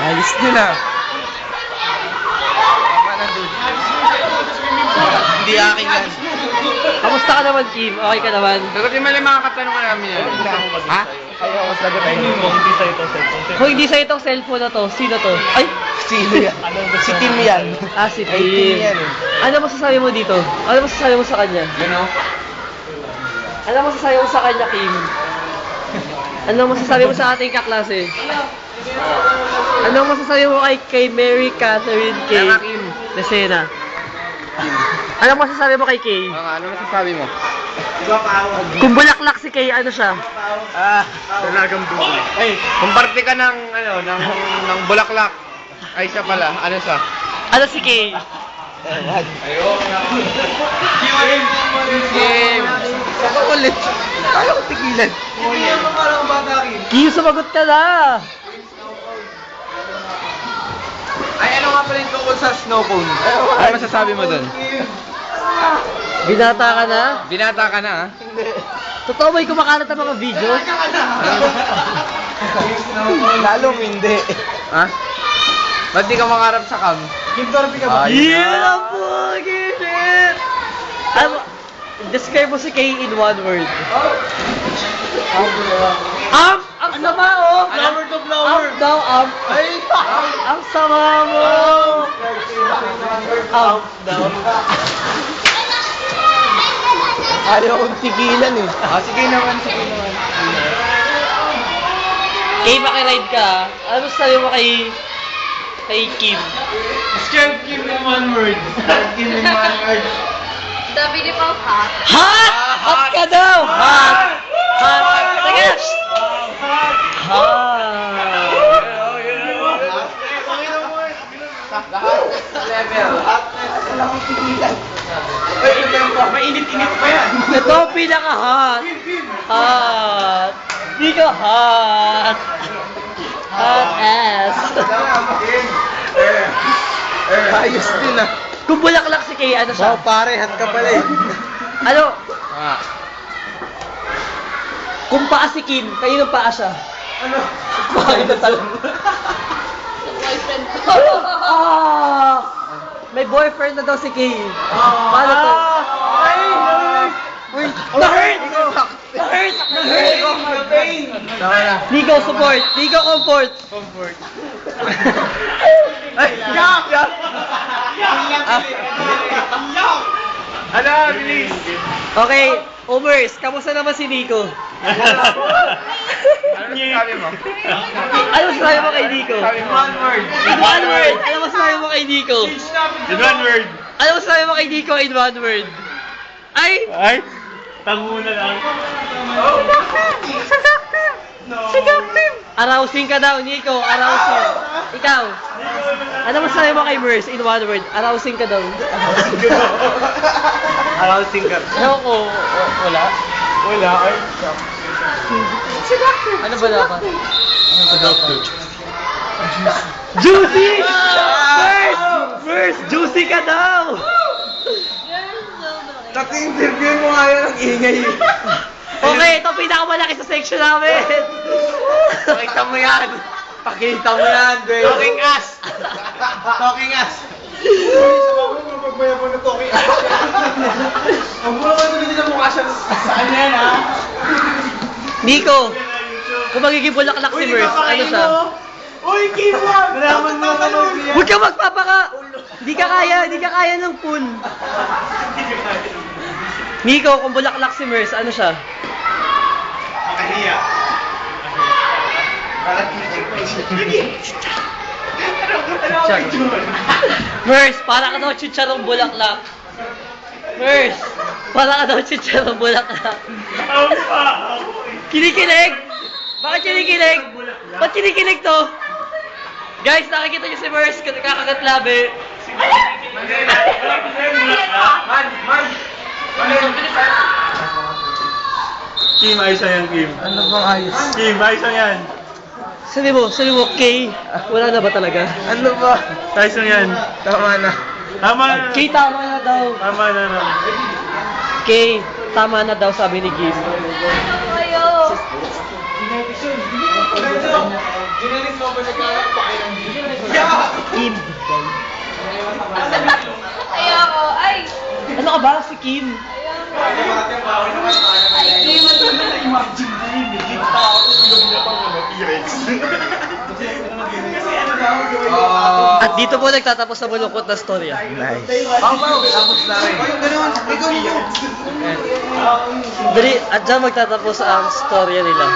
Ayos din ah. Hindi akin yan. Kamusta ka naman, Kim? Okay ka naman? Sagutin mo lang yung mga katanungan namin yan. Ha? Ayaw ko sagutin. Kung hindi sa itong cellphone na to, sino to? Ay! Sino yan? Si Tim yan. Ah, si Ay, Tim Kim. yan eh. Ano masasabi mo dito? Ano masasabi mo sa kanya? You know? Ano masasabi mo sa kanya, Kim? Ano masasabi mo sa ating kaklase? Ano masasabi mo kay Mary Catherine K. Kaya Kim. Lesena? Ano masasabi mo kay Kay? Ano masasabi mo? Kung bulaklak si Kay, ano siya? Dalagang dugo. Ay, kung parte ka ng, ng bulaklak, ay siya pala. Ano siya? Ano si Kay? Kim! Ulit. Ayaw ko tigilan. Kim, sumagot ka na! Ay, ano nga pala yung tungkol sa snow cone? Ano masasabi mo dun? Binata ka na? Binata ka na, ha? Totoo ba yung kumakalat ang mga video? Lalong hindi. Ha? Ba't di ka makarap sa cam? Kim-torpi ka ba? Yeah po! Gilid! Describe mo si Kay in one word. Ang sama oh! Flower to flower! Daw, Ay! ang sama mo! Daw. Ayaw kong tigilan eh. Sige naman. Kay, makiride ka. Ano sabi mo kay Kim? Describe Kim in one word. Kim in one word. The beautiful hot. Hot! Hot ka daw! Hot! Hot! Teka! Hot! Level. Wala kong tigilan. Mainit-init pa yan. Ito pinaka-hot! Hot! Di ka hot! Hot ass! Ayos din ah. Kung bulaklak si Kay, ano siya? Wow, pare, hat ka pala eh. Ano? Kung paa si Kim, kaninong paa siya? Ano? Bakit na talaga? Boyfriend ko. May boyfriend na daw si Kay. Paano to? Uy! Na-hurt! Na-hurt! Na-hurt! Tama na. Nico, support! Nico, comfort! Comfort. Ay! Yak! Yak! Ano? Bilis! Okay, Omers, kamusta naman si Nico? Ano sabi mo? Ano masasabi mo kay Nico? One word. In one word! Ano masasabi mo kay Nico? In one word. Ano masasabi mo kay Nico in one word? Ay! Ay, tango na lang. Arousing ka daw, Nico. Arousing. Ikaw. Ano masasabi mo kay Mers in one word? Arousing ka daw. Arousing ka. Ewan ko. Wala. Wala. Ay, Ano ba dapat? Juicy! Mers! Mers! Juicy ka daw! Naki-interview mo nga yan ang ingay. Okay, ito pinakamalaki sa section namin. Pakita mo yan. Pakita mo yan, babe. Talking ass. Talking ass. Magbayaw na talking ass. Ang mula ka tuloy na mukha siya. Saan yan, ha? Nico, kung magiging bulaklak si Mers, ano siya? Uy, Kimon! Nalaman mo ka nun. Huwag ka magpapaka! Di ka kaya ng pool. Nico, kung bulaklak si Mers, ano siya? Makahiya. Mers, para ka daw chicharong bulaklak. Mers, para ka daw chicharong bulaklak. Kinikilig? Bakit kinikilig? Ba't kinikilig to? Guys, nakikita niyo si Mers, kakagat labi. Man! Kim, ayos na yan, Kim. Ano bang ayos? Kim, ayos na yan. Sabi mo, Kay, wala na ba talaga? Ano ba? Ayos na yan. Tama na. Tama na. Kay, tama na daw. Tama na. Kay, tama na daw, sabi ni Kim. Kayo. Kim. Ayoko. Ay! Ano ka ba? Si Kim. Ay, Kim. At dito po nagtatapos sa malungkot na storya. Nice. Tapos na rin. Dali, at dyan magtatapos ang storya nila.